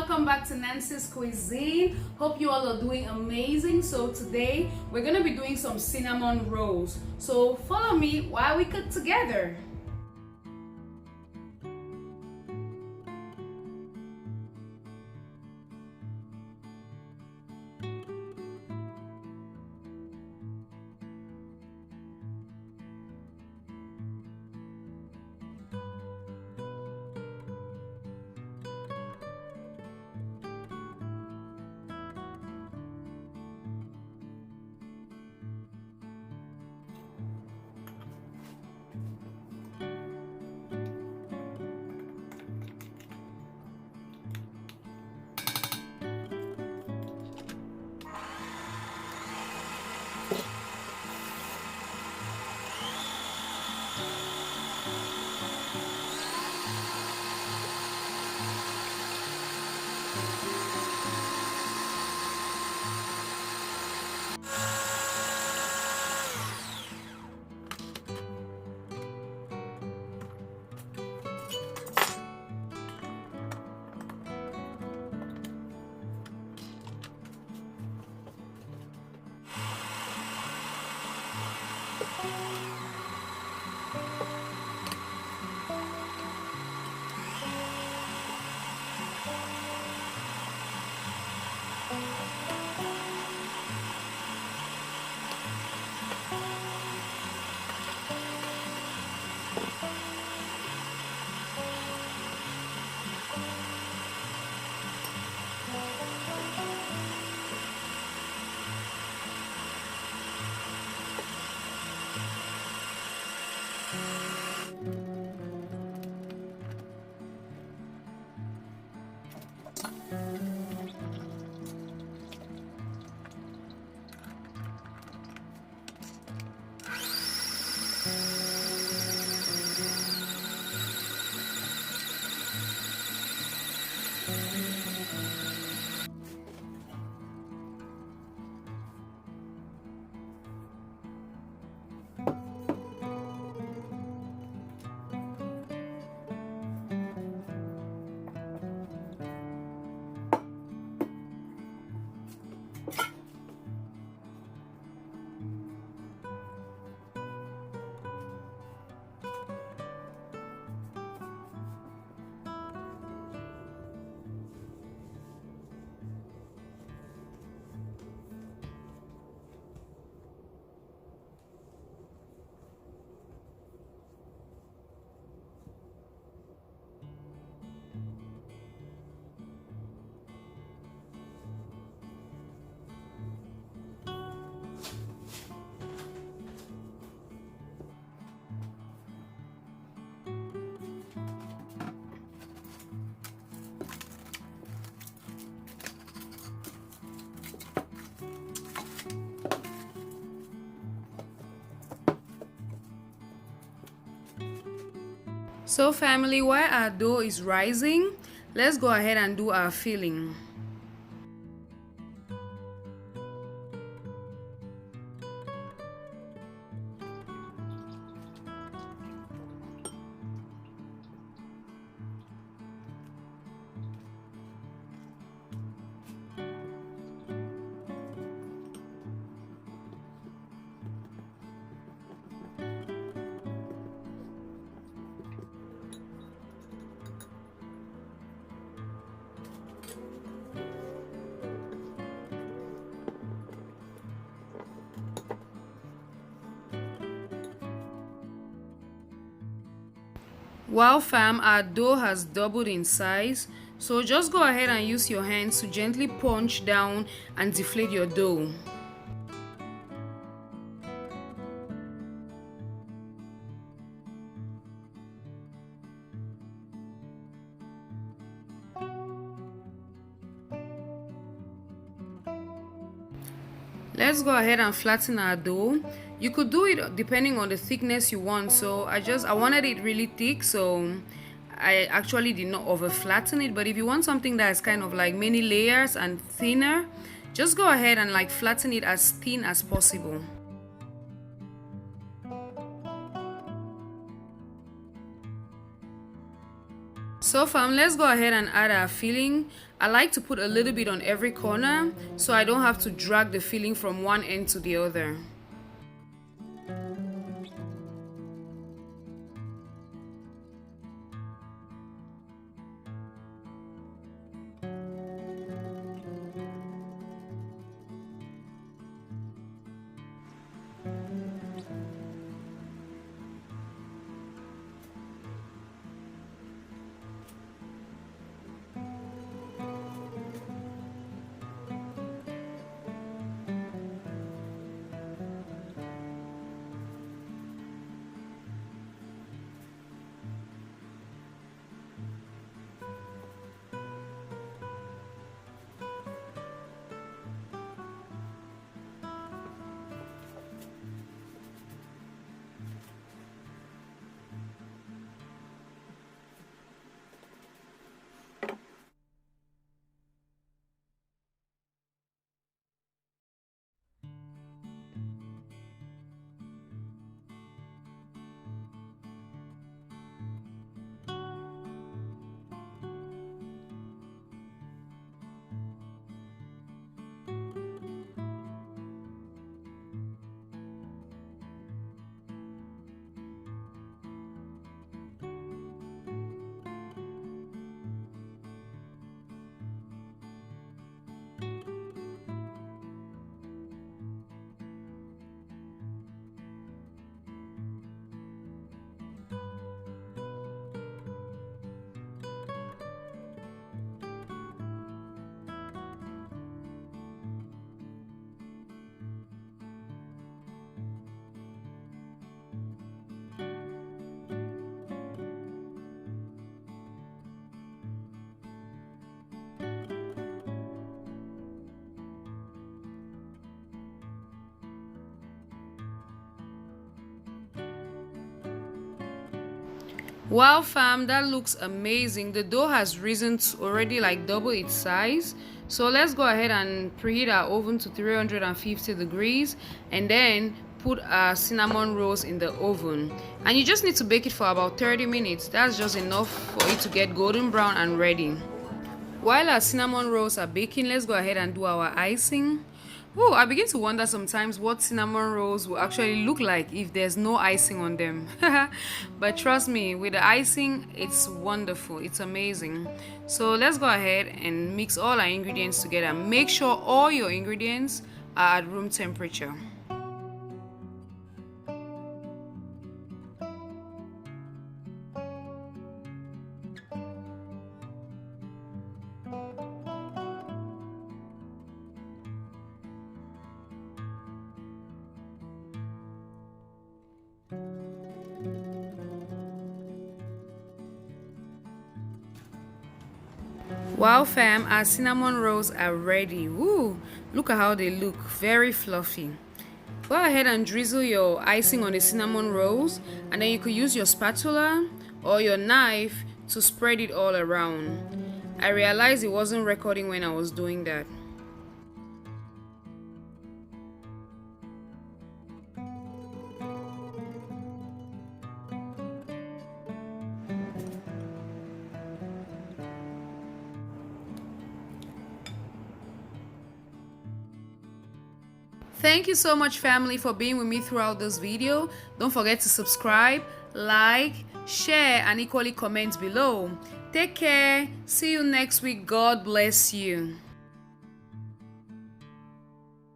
welcome back to Nancy's Cuisine. Hope you all are doing amazing. So today we're gonna be doing some cinnamon rolls. So follow me while we cook together. So family, while our dough is rising, let's go ahead and do our filling. Wow fam, our dough has doubled in size, so just go ahead and use your hands to gently punch down and deflate your dough. Let's go ahead and flatten our dough. You could do it depending on the thickness you want. So I wanted it really thick, so I actually did not over flatten it. But if you want something that is kind of like many layers and thinner, just go ahead and like flatten it as thin as possible. So fam, let's go ahead and add our filling. I like to put a little bit on every corner so I don't have to drag the filling from one end to the other. Wow fam, that looks amazing. The dough has risen to already like double its size. So let's go ahead and preheat our oven to 350 degrees and then put our cinnamon rolls in the oven. And you just need to bake it for about 30 minutes. That's just enough for it to get golden brown and ready. While our cinnamon rolls are baking, let's go ahead and do our icing. Oh, I begin to wonder sometimes what cinnamon rolls will actually look like if there's no icing on them. But trust me, with the icing, it's wonderful. It's amazing. So let's go ahead and mix all our ingredients together. Make sure all your ingredients are at room temperature. Wow fam, our cinnamon rolls are ready. Woo! Look at how they look, very fluffy. Go ahead and drizzle your icing on the cinnamon rolls, and then you could use your spatula or your knife to spread it all around. I realized it wasn't recording when I was doing that. Thank you so much family for being with me throughout this video. Don't forget to subscribe, like, share and equally comment below. Take care. See you next week. God bless you.